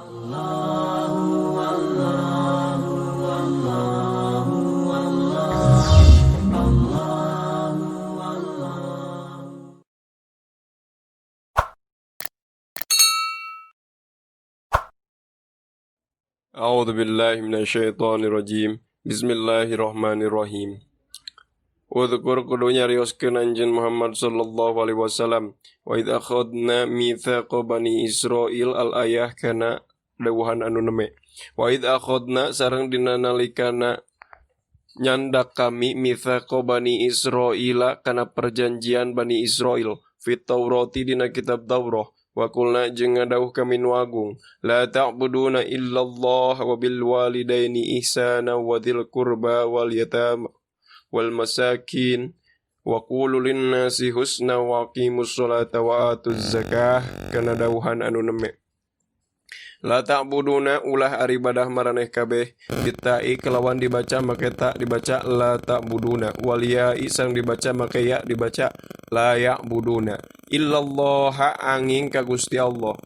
A'udzu billahi minasyaitonir rajim. Bismillahirrahmanirrahim. Udhkur kudu nyarioskeun anjeun Muhammad sallallahu alaihi wasallam. Wa id akhadna mitsaqa bani Israil al ayah kana dawuhan anu neme. Wa id akhadna sareng dina nalikana nyandak kami mitsaqa bani Israila kana perjanjian bani Israil fit Taurati dina kitab Taurat. Wa qulna jeung ngadawuh kami nu agung la ta'buduna illallah wa bil walidaini ihsana wa dzil qurba wal yatama wal masakin wa qulu lin nasi husna wa aqimus sholata wa atuz zakah kana dawuhan anu neme. La ta'buduna ulah ari ibadah maraneh kabeh bitai kelawan dibaca make ta dibaca la ta'buduna wal ya isang dibaca make ya dibaca la ya'buduna illallah angin ka Gusti Allah.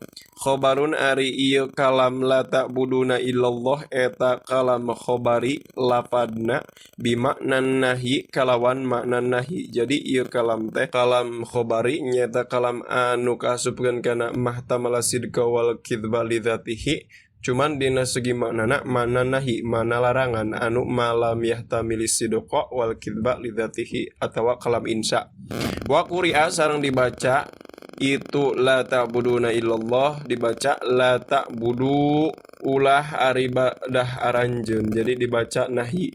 Khobarun ari ieu kalam la ta'buduna illallah eta kalam khobari lapadna bimaknan nahi kalawan makna nahi. Jadi ieu kalam teh kalam khobari nyata kalam anu kasupkeun kana mahtamala sidqa wal kidba lidzatihi. Cuman dina segi maknana mana nahi mana larangan anu malam yahtamili sidqa wal kidba lidzatihi atawa kalam insya. Wa quri'a sareng dibaca itu la ta'buduna illallah dibaca la ta'budu ulah ari ibadah aranjeun. Jadi dibaca nahi.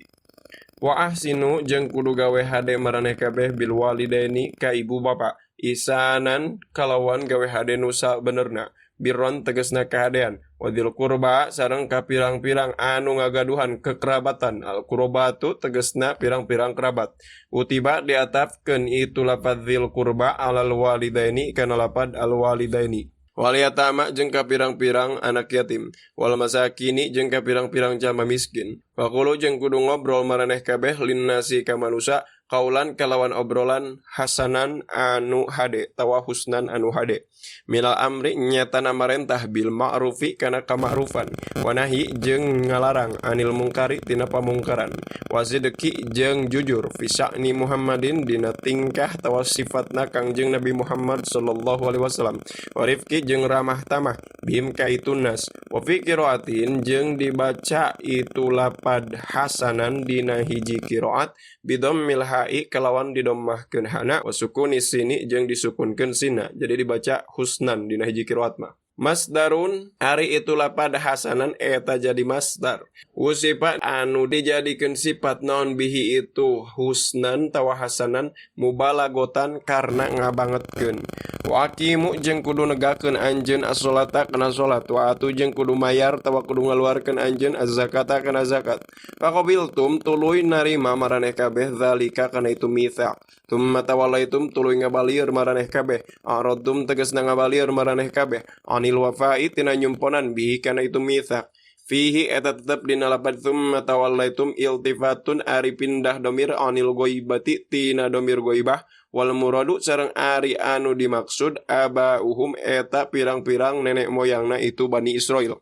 Wa ahsinu jeung kudu gawe hade maraneh kabeh bil walidaini ka ibu bapa isanan kalawan gawe hade nu sabenerna. Birron tegasna kahadean wadil kurba sareng ka pirang-pirang anu ngagaduhan kekerabatan. Al kurbatu tegasna pirang-pirang kerabat. Utiba diatafkeun itu lafadzil kurba alal walidaini kana lapad al walidaini. Wal yatama jeung ka pirang-pirang anak yatim. Wal masakini jeung ka pirang-pirang jama miskin. Wa qulu jeung kudu ngobrol maraneh kabeh linnasi ka manusa kaulan kalawan obrolan hasanan anu hade tawa husnan anu hade. Milal amri nyatana marentah bil ma'rufi kana kama'rufan. Wanahi jeung ngalarang anil mungkari tina pamungkaran. Wasidqi jeung jujur fi sya'ni Muhammadin dina tingkah tawa sifatna Kangjeng Nabi Muhammad sallallahu alaihi wasallam. Warifqi jeung ramah tamah bihim ka itu nas. Wa fi qiraatin jeung dibaca itu lapad hasanan dina hiji qiraat bidammil ha'i kalawan didommahkeun hana wa sukuni sini jeung disukunkeun sina. Jadi dibaca husnan dina hiji qiraat mah. Masdarun ari itu lapad hasanan eta jadi masdar. Sifat anu dijadikeun sifat naon bihi itu husnan tawa hasanan mubalagotan karena ngabangetkeun. Wa aqimu jeung kudu negakeun anjeun as-sholata kana salat wa atu jeung kudu mayar tawa kudu ngaluarkeun anjeun az-zakata kana zakat. Faqabiltum tuluy narima maraneh kabeh zalika kana itu mitsaq. Tumma tawallaitum tuluy ngabalieur maraneh kabeh. Aradtum tegasna ngabalieur maraneh kabeh. Anil wafa'i tina nyumponan bihi kana itu mitsaq. Fihi eta tetep dina lapad tsumma tawallaitum iltifatun ari pindah domir anil ghaibati tina domir ghaibah wal muradu sareng ari anu dimaksud abauhum eta pirang-pirang nenek moyangna itu Bani Israil.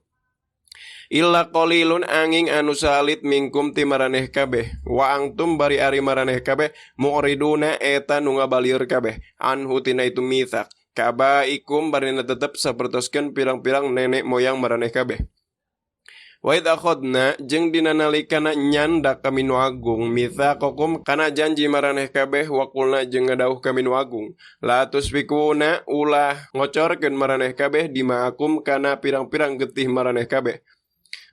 Illa qalilun angin anu salit mingkum ti maraneh kabeh wa angtum bari ari maraneh kabeh mu'riduna eta nu ngabalieur kabeh anhu tina itu mitsaq. Kabaikum barina tetep sapertoskeun pirang-pirang nenek moyang maraneh kabeh. Wa id akhadna jeung dina nalikana nyandak kami nu agung mitsaqakum kana janji maraneh kabeh wa qulna jeung ngadawuh kami nu agung la tusfikuna ulah ngocorkeun maraneh kabeh dimaakum kana pirang-pirang getih maraneh kabeh.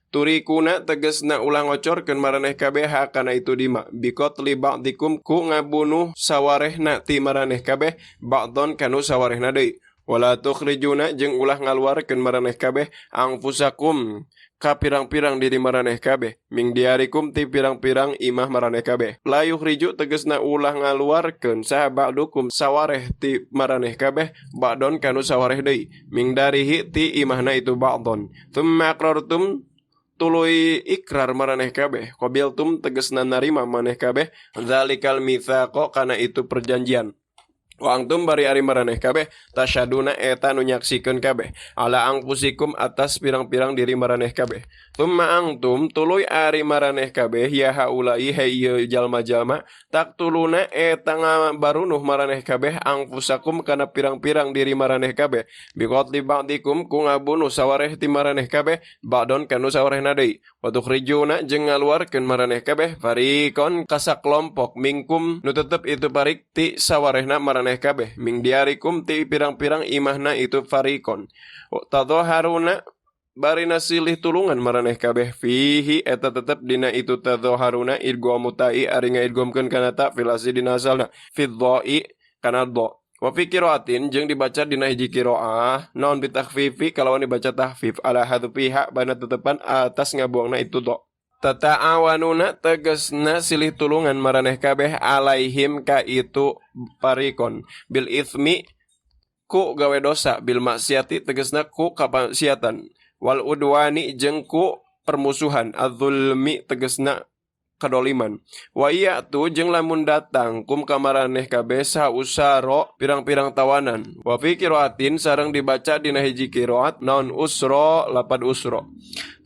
Turikuna tegasna ulah ngocorkeun maraneh kabeh kana itu dima biqatli ba'dikum ku ngabunuh sawarehna ti maraneh kabeh ba'don kanu sawarehna deui. Wala tukhrijuna jeung ulah ngaluarkeun maraneh kabeh angfusakum ka pirang-pirang diri maraneh kabeh ming diarikum ti pirang-pirang imah maraneh kabeh. La yukhriju tegasna ulah ngaluarkeun saha ba'dukum sawareh ti maraneh kabeh ba'don kanu sawareh deui ming darihi ti imahna itu ba'don. Tsumma aqrartum tuluy ikrar maraneh kabeh qabiltum tegasna narima maneh kabeh zalikal mitsaqa kana itu perjanjian. Wa angtum bari ari maraneh kabeh tasyaduna eta nu nyaksikeun kabeh ala angpusikum atas pirang-pirang diri maraneh kabeh. Tumma angtum tuluy ari maraneh kabeh ya haulai ieu jalma-jalma taktuluna eta ngabarunuh maraneh kabeh angpusakum kana pirang-pirang diri maraneh kabeh biqatli ba'dikum ku ngabunuh sawareh ti maraneh kabeh ba'don kanu sawarehna deui wa tukhrijuna jeung ngaluarkeun maraneh kabeh fariqon kasakelompok mingkum nu tetep itu parik ti sawarehna maraneh kabeh ming diarikum ti pirang-pirang imahna itu farikon tadhaharuna bari nasilih tulungan maraneh kabeh fihi eta tetep dina itu tadhaharuna idghamu ta'i ari ngaidghamkeun kana ta fil asli dina asalna fidha'i kana dha wa fi qiraatin jeung dibaca dina hiji qiraah naon bitakhfifi kalawan dibaca tahfif ala hadfiha bana tetepan atas ngabuangna itu dha tata'awanuna tegasna silih tulungan maraneh kabeh alaihim ka itu parikon bil itsmi ku gawe dosa bil maksiati tegasna ku kapaksiatan wal udwani jeung ku permusuhan adzulmi tegasna kadoliman wa iya tu jeung lamun datang kum kamaraneh kabeh sa usaro pirang-pirang tawanan wa fi qiraatin sareng dibaca dina hiji qiraat naon usra lapad usra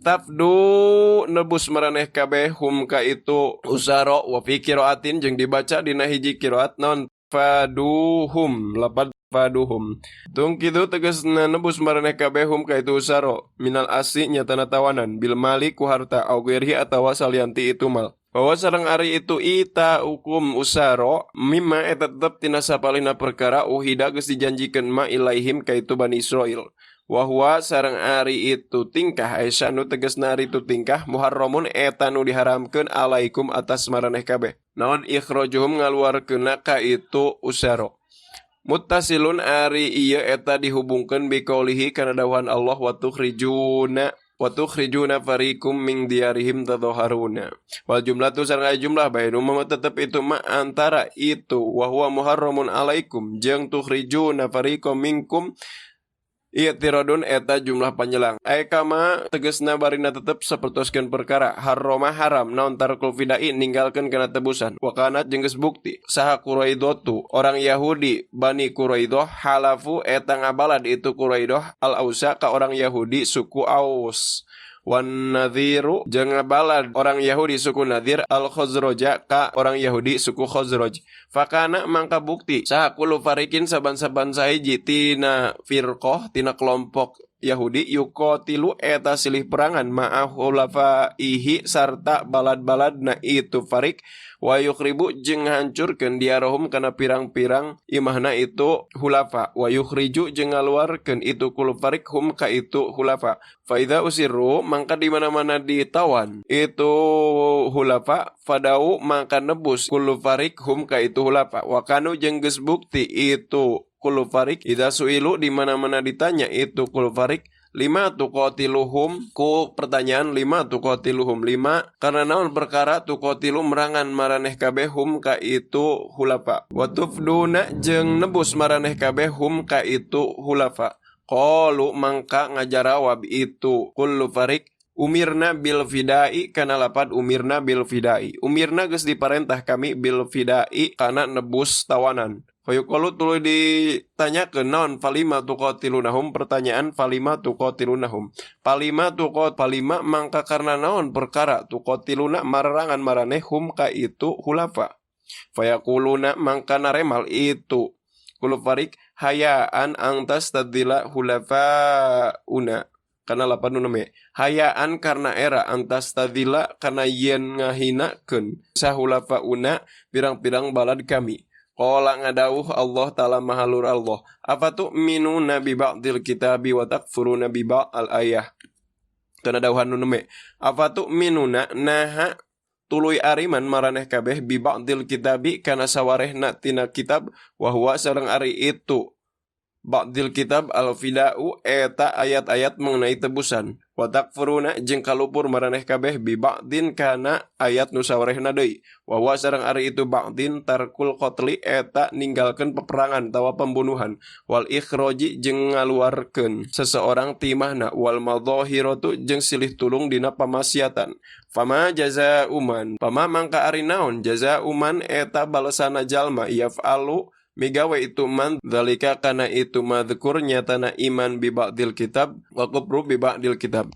tafdu nebus maraneh kabeh hum ka itu usaro wa fi qiraatin jeung dibaca dina hiji qiraat naon faduhum lapad faduhum tung kitu tegasna nebus maraneh kabeh hum ka itu usaro minal asli nyatana tawanan bil mali ku harta au ghairihi atawa salianti itu mal bahwa sareng ari itu ita hukum usaro mimma eta tetep tina sapalina perkara uhida geus dijanjikeun ma ilaihim ka itu Bani Israil wa huwa sareng ari itu tingkah aisyah nu tegasna ari itu tingkah muharramun eta nu diharamkeun alaikum atas maraneh kabeh naon ikhrajuhum ngaluarkeunna ka itu usaro muttasilun ari ieu eta dihubungkeun bi qaulihi kana dawuhan Allah wa tukhrijuna fariqum min diyarihim tadhaharuna wal jumlatu sareng jumlah bainuma tetep itu ma antara itu wa huwa muharramun alaikum jeung tukhrijuna fariqum minkum i'tiradun eta jumlah panjelang kama tegasna barina tetep sapertoskeun perkara harrama haram naon tarkul fidai ninggalkeun kana tebusan wa kanat jeung geus bukti saha Quraidotu orang Yahudi Bani Quraidah halafu eta ngabalad itu Quraidah al ausa ka orang Yahudi suku Aus wan nadhiru jeung ngabalad orang Yahudi suku Nadhir al Khazraja ka orang Yahudi suku Khazraj fakana mangka bukti saha kullu farikin saban-saban sahiji tina firqah tina kelompok Yahudi yuqatilu eta silih perangan ma'ahulafaihi sarta balad-baladna itu farik wa yukhribu jeung hancurkeun diarahum kana pirang-pirang imahna itu hulafa wa yukhriju jeung ngaluarkeun itu kul farik hum ka itu hulafa fa idza usirru mangka di mana-mana ditawan itu hulafa fadau mangka nebus kul farik hum ka itu hulafa wa kanu jeung geus bukti itu kul farik idza suilu di mana-mana ditanya itu kul farik lima tuqatiluhum ku pertanyaan lima tuqatiluhum lima karena naon perkara tuqatilu merangan maraneh kabeh hum ka itu hulafa wa tufduna jeung nebus maraneh kabeh hum ka itu hulafa qalu mangka ngajarawab itu kullu farik umirna bil fidai kana lapad umirna bil fidai umirna geus diparentah kami bil fidai kana nebus tawanan fayuqalu tuluy ditanyakeun naon falima tuqatilunahum pertanyaan falima tuqatilunahum palima mangka karena naon perkara tuqatiluna marangan maraneh hum ka itu hulafa fayaquluna mangka naremal itu kullu farik hayaan angtas tadila hulafauna kana lapan nuneme hayaan karena era antas tadila kana yen ngahinakeun sahulafauna pirang-pirang balad kami qala ngadawuh Allah ta'ala mahalur Allah afatu minuna bi ba'dil kitabi wa takfuruna bi ba'al ayah kana dawuhan nuneme afatu minuna naha tuluy ariman maraneh kabeh bi ba'dil kitabi kana sawarehna tina kitab wa huwa sareng ari itu ba'dil kitab al-fida'u eta ayat-ayat mengenai tebusan wa takfuruna jeung kalupur maraneh kabeh bi ba'din kana ayat nu sawarehna deui wa huwa sareng ari itu ba'din tarkul qatli eta ninggalkeun peperangan tawa pembunuhan wal ikhraji jeung ngaluarkeun seseorang timahna wal madhahiratu jeung silih tulung dina pamaksiatan fama jazauman pama mangka ari naon jazauman eta balesana jalma yaf'alu migawe itu man dzalika kana itu madzkur nyatana iman bi ba'dil kitab wa kufru bi ba'dil kitab.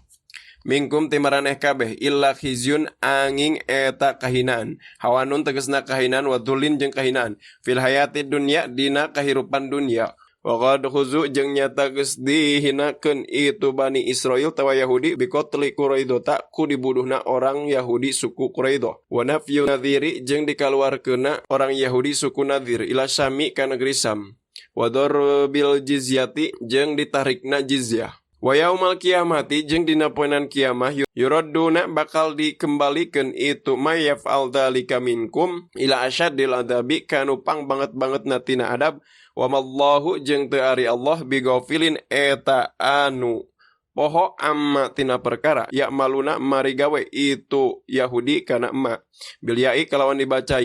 Mingkum timaraneh kabeh illa khizyun angin eta kahinaan. Hawanun tegesna kahinaan wa dzulin jeung kahinaan fil hayati dunya dina kahirupan dunia. Wa qad khuzu jeung nyata geus dihinakeun itu Bani Israil tawa Yahudi biqatli Quraidota ku dibunuhna orang Yahudi suku Quraidah. Wa nafyu nadhiri jeung dikaluarkeunna orang Yahudi suku Nadir ila Syami ka negeri Sam. Wa darbil jizyati jeung ditarikna jizyah. Wa yaumal kiamati jeung dina poenan kiamah yuradduna bakal dikembalikeun itu mayaf'al dzalika minkum ila asyaddil adabi kanu pang banget-bangetna tina adab. Wa mallahu jeung teu ari Allah bighafilin eta anu poho amma tina perkara ya maluna mari gawe itu Yahudi kana emma bil ya'i kalawan dibaca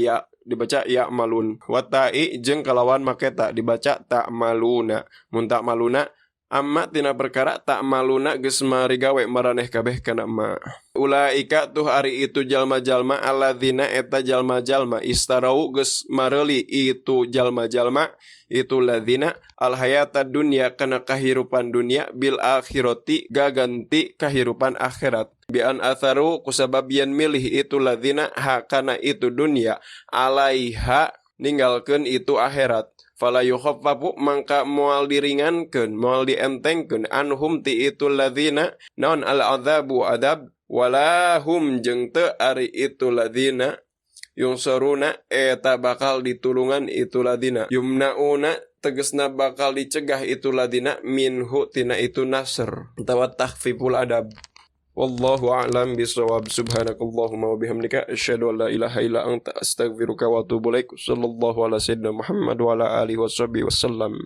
ya malun wa ta'i jeung kalawan maketa dibaca ta maluna mun ta maluna amma tina perkara tak maluna geus mari gawe maraneh kabeh kana ma. Ulaika tuh ari itu jalma-jalma alladzina eta jalma-jalma istarau geus mareuli itu jalma-jalma itu ladzina alhayata dunya kana kahirupan dunia bil akhirati gaganti kahirupan akhirat. Bi an atharu kusabab yen milih itu ladzina hakana itu dunia alaiha ninggalkeun itu akhirat. Fala yukhaffafu mangka moal diringankeun moal dientengkeun anhum ti itu ladzina naon al adzabu adab wala hum jeung teu ari itu ladzina yungsaruna eta bakal ditulungan itu ladzina yumnauna tegesna bakal dicegah itu ladzina minhu tina itu nasr utawa takhfiful adab. Wallahu a'lam bishawab. Subhanakallahumma wa bihamdika asyhadu an la ilaha illa anta astaghfiruka wa atubu ilaik. Sallallahu ala sayyidina Muhammad wa ala alihi washabihi wasallam.